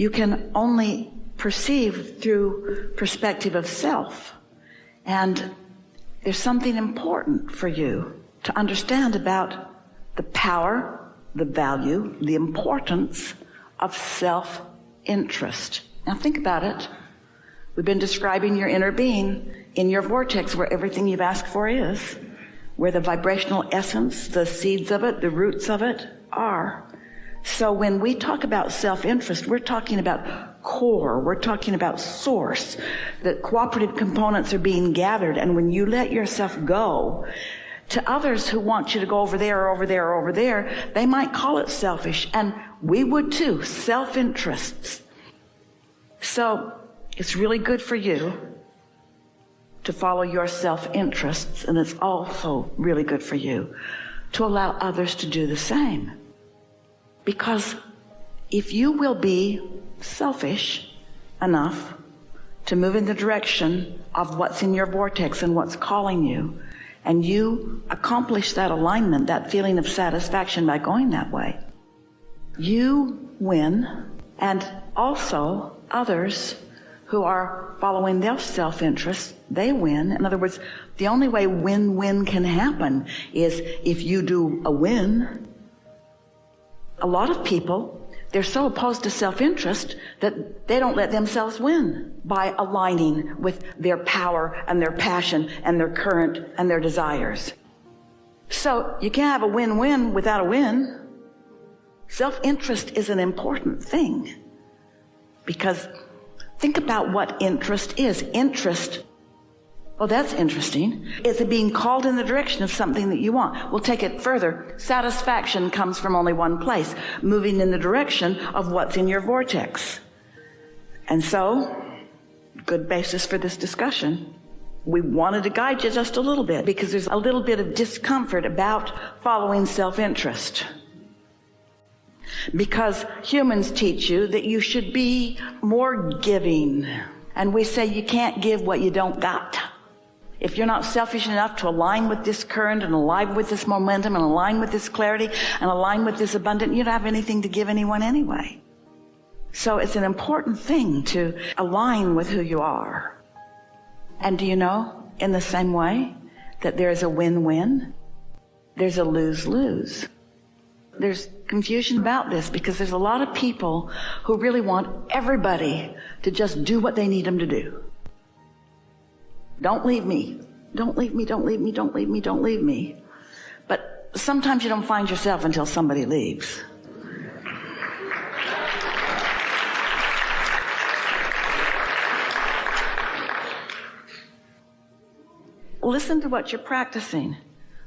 You can only perceive through perspective of self. And there's something important for you to understand about the power, the value, the importance of self-interest. Now think about it. We've been describing your inner being in your vortex, where everything you've asked for is, where the vibrational essence, the seeds of it, the roots of it are. So when we talk about self-interest, we're talking about core, we're talking about source. The cooperative components are being gathered, and when you let yourself go to others who want you to go over there or over there or over there, they might call it selfish, and we would too, self-interests. So it's really good for you to follow your self-interests, and it's also really good for you to allow others to do the same. Because if you will be selfish enough to move in the direction of what's in your vortex and what's calling you, and you accomplish that alignment, that feeling of satisfaction by going that way, you win, and also others who are following their self-interest, they win. In other words, the only way win-win can happen is if you do a win. A lot of people, they're so opposed to self-interest that they don't let themselves win by aligning with their power and their passion and their current and their desires. So you can't have a win-win without a win. Self-interest is an important thing, because think about what interest is. Interest, well, that's interesting. It's being called in the direction of something that you want. We'll take it further. Satisfaction comes from only one place, moving in the direction of what's in your vortex. And so, good basis for this discussion. We wanted to guide you just a little bit, because there's a little bit of discomfort about following self-interest. Because humans teach you that you should be more giving. And we say you can't give what you don't got. If you're not selfish enough to align with this current and align with this momentum and align with this clarity and align with this abundance, you don't have anything to give anyone anyway. So it's an important thing to align with who you are. And do you know, in the same way that there's a win-win, there's a lose-lose. There's confusion about this, because there's a lot of people who really want everybody to just do what they need them to do. Don't leave me. Don't leave me, don't leave me, don't leave me, don't leave me. But sometimes you don't find yourself until somebody leaves. Listen to what you're practicing.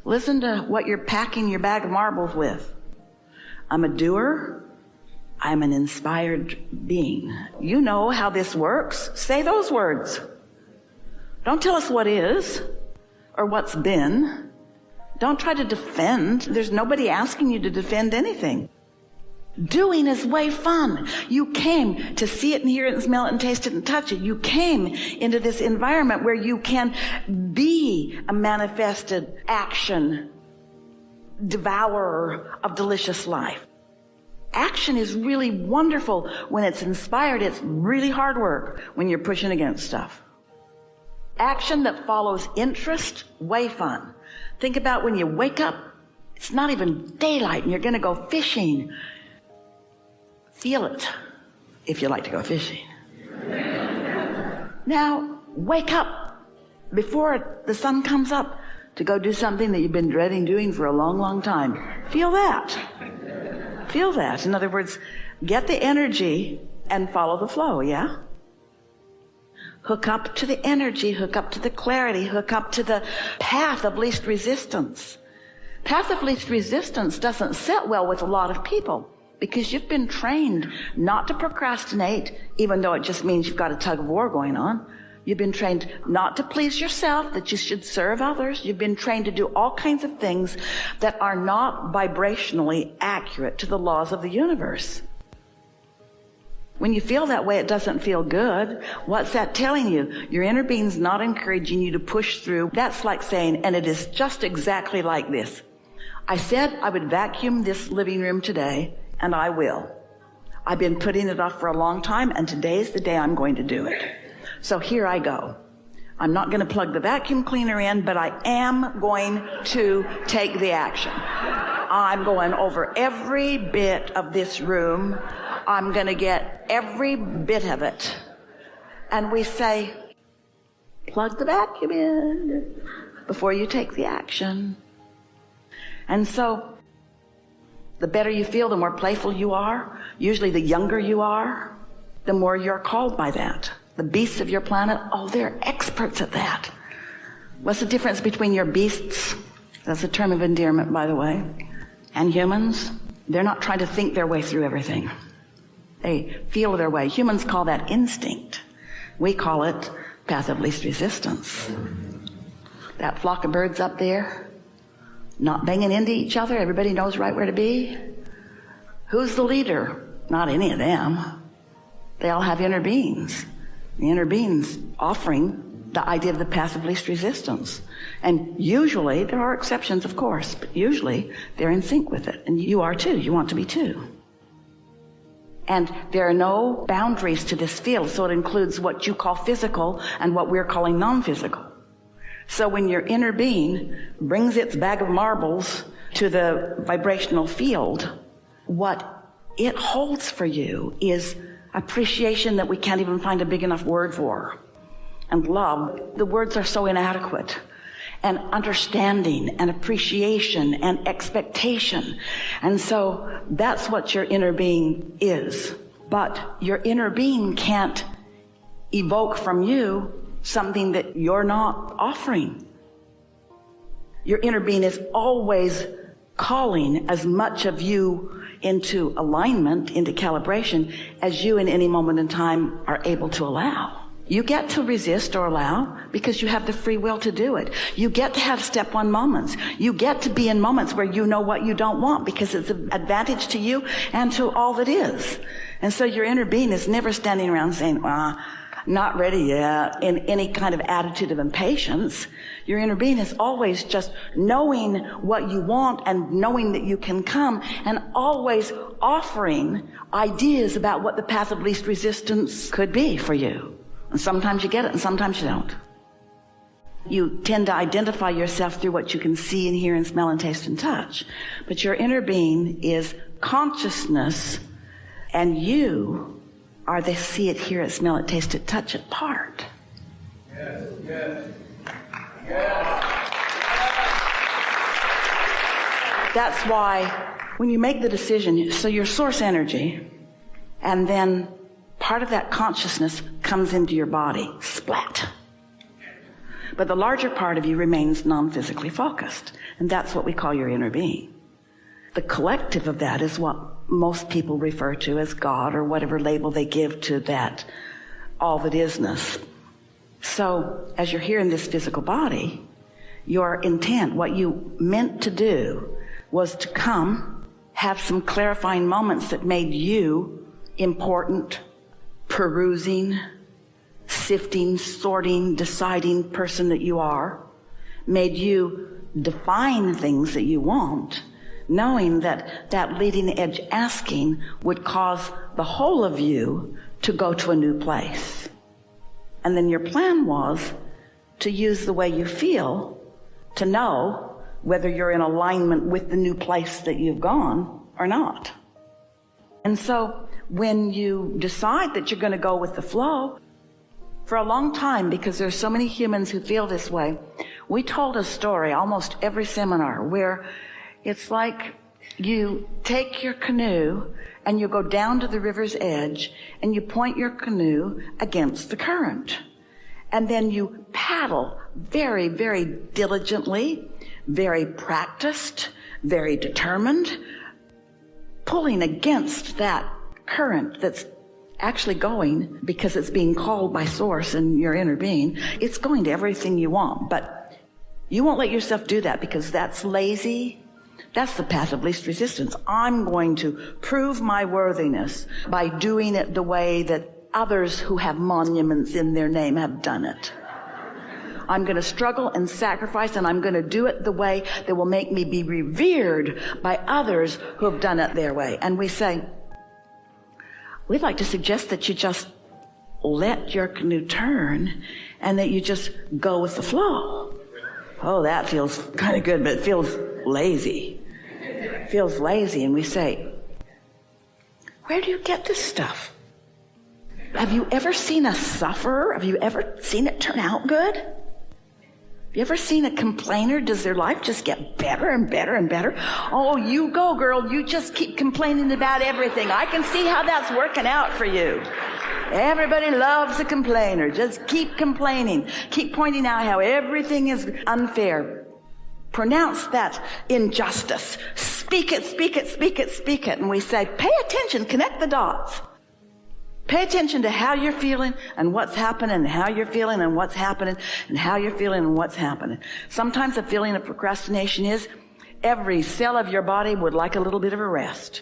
Listen to what you're packing your bag of marbles with. I'm a doer. I'm an inspired being. You know how this works. Say those words. Don't tell us what is or what's been. Don't try to defend. There's nobody asking you to defend anything. Doing is way fun. You came to see it and hear it and smell it and taste it and touch it. You came into this environment where you can be a manifested action devourer of delicious life. Action is really wonderful when it's inspired. It's really hard work when you're pushing against stuff. Action that follows interest, way fun. Think about when you wake up, it's not even daylight and you're going to go fishing. Feel it if you like to go fishing. Now, wake up before the sun comes up to go do something that you've been dreading doing for a long, long time. Feel that. Feel that. In other words, get the energy and follow the flow, yeah? Hook up to the energy, hook up to the clarity, hook up to the path of least resistance. Path of least resistance doesn't sit well with a lot of people, because you've been trained not to procrastinate, even though it just means you've got a tug of war going on. You've been trained not to please yourself, that you should serve others. You've been trained to do all kinds of things that are not vibrationally accurate to the laws of the universe. When you feel that way, it doesn't feel good. What's that telling you? Your inner being's not encouraging you to push through. That's like saying, and it is just exactly like this. I said I would vacuum this living room today, and I will. I've been putting it off for a long time, and today's the day I'm going to do it. So here I go. I'm not going to plug the vacuum cleaner in, but I am going to take the action. I'm going over every bit of this room. I'm going to get every bit of it. And we say, plug the vacuum in before you take the action. And so the better you feel, the more playful you are. Usually the younger you are, the more you're called by that. The beasts of your planet, oh, they're experts at that. What's the difference between your beasts? That's a term of endearment, by the way. And humans? They're not trying to think their way through everything. They feel their way. Humans call that instinct. We call it path of least resistance. That flock of birds up there, not banging into each other. Everybody knows right where to be. Who's the leader? Not any of them. They all have inner beings. The inner beings offering the idea of the path of least resistance. And usually, there are exceptions, of course, but usually they're in sync with it. And you are too. You want to be too. And there are no boundaries to this field, so it includes what you call physical and what we're calling non-physical. So when your inner being brings its bag of marbles to the vibrational field, what it holds for you is appreciation that we can't even find a big enough word for. And love, the words are so inadequate. And understanding and appreciation and expectation. And so that's what your inner being is. But your inner being can't evoke from you something that you're not offering. Your inner being is always calling as much of you into alignment, into calibration, as you in any moment in time are able to allow. You get to resist or allow because you have the free will to do it. You get to have step one moments. You get to be in moments where you know what you don't want because it's an advantage to you and to all that is. And so your inner being is never standing around saying, not ready yet, in any kind of attitude of impatience. Your inner being is always just knowing what you want and knowing that you can come and always offering ideas about what the path of least resistance could be for you. And sometimes you get it and sometimes you don't. You tend to identify yourself through what you can see and hear and smell and taste and touch. But your inner being is consciousness, and you are the see it, hear it, smell it, taste it, touch it part. Yes, yes. Yes. That's why when you make the decision, so your source energy, and then part of that consciousness comes into your body, splat. But the larger part of you remains non-physically focused, and that's what we call your inner being. The collective of that is what most people refer to as God, or whatever label they give to that all that isness. So as you're here in this physical body, your intent, what you meant to do, was to come, have some clarifying moments that made you important, perusing, sifting, sorting, deciding person that you are, made you define things that you want, knowing that that leading edge asking would cause the whole of you to go to a new place. And then your plan was to use the way you feel to know whether you're in alignment with the new place that you've gone or not. And so when you decide that you're going to go with the flow, for a long time, because there's so many humans who feel this way, we told a story almost every seminar where it's like you take your canoe and you go down to the river's edge and you point your canoe against the current. And then you paddle very, very diligently, very practiced, very determined, pulling against that current that's actually going because it's being called by source and your inner being. It's going to everything you want, but you won't let yourself do that because that's lazy. That's the path of least resistance. I'm going to prove my worthiness by doing it the way that others who have monuments in their name have done it. I'm going to struggle and sacrifice, and I'm going to do it the way that will make me be revered by others who have done it their way. And we say, we'd like to suggest that you just let your canoe turn and that you just go with the flow. Oh, that feels kind of good, but it feels lazy. It feels lazy. And we say, where do you get this stuff? Have you ever seen a sufferer? Have you ever seen it turn out good? Have you ever seen a complainer? Does their life just get better and better and better? Oh, you go, girl. You just keep complaining about everything. I can see how that's working out for you. Everybody loves a complainer. Just keep complaining. Keep pointing out how everything is unfair. Pronounce that injustice. Speak it, speak it, speak it, speak it. And we say, pay attention, connect the dots. Pay attention to how you're feeling and what's happening, and how you're feeling and what's happening, and how you're feeling and what's happening. Sometimes a feeling of procrastination is every cell of your body would like a little bit of a rest.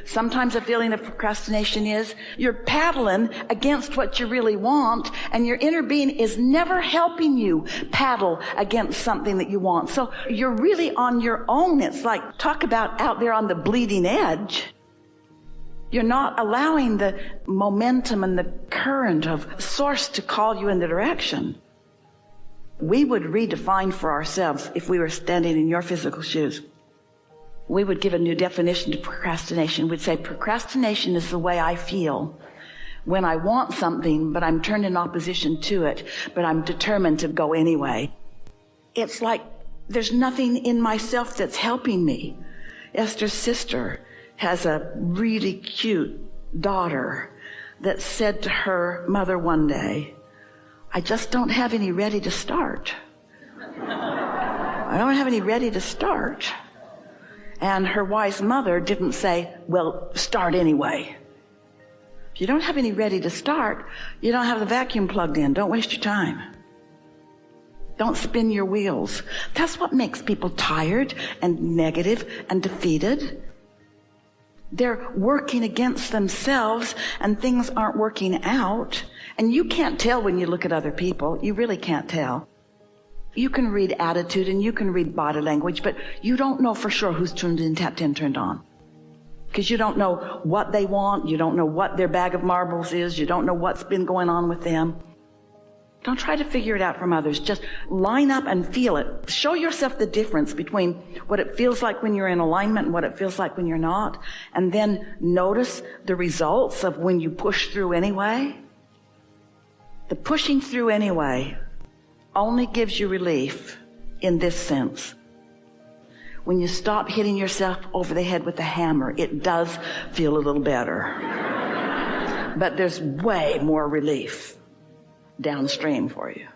Sometimes a feeling of procrastination is you're paddling against what you really want, and your inner being is never helping you paddle against something that you want. So you're really on your own. It's like, talk about out there on the bleeding edge. You're not allowing the momentum and the current of source to call you in the direction. We would redefine for ourselves if we were standing in your physical shoes. We would give a new definition to procrastination. We'd say procrastination is the way I feel when I want something, but I'm turned in opposition to it, but I'm determined to go anyway. It's like there's nothing in myself that's helping me. Esther's sister has a really cute daughter that said to her mother one day, I just don't have any ready to start. I don't have any ready to start. And her wise mother didn't say, well, start anyway. If you don't have any ready to start, you don't have the vacuum plugged in. Don't waste your time. Don't spin your wheels. That's what makes people tired and negative and defeated. They're working against themselves and things aren't working out. And you can't tell when you look at other people. You really can't tell. You can read attitude and you can read body language, but you don't know for sure who's tuned in, tapped in, turned on. Because you don't know what they want. You don't know what their bag of marbles is. You don't know what's been going on with them. Don't try to figure it out from others. Just line up and feel it. Show yourself the difference between what it feels like when you're in alignment and what it feels like when you're not. And then notice the results of when you push through anyway. The pushing through anyway only gives you relief in this sense. When you stop hitting yourself over the head with a hammer, it does feel a little better. But there's way more relief downstream for you.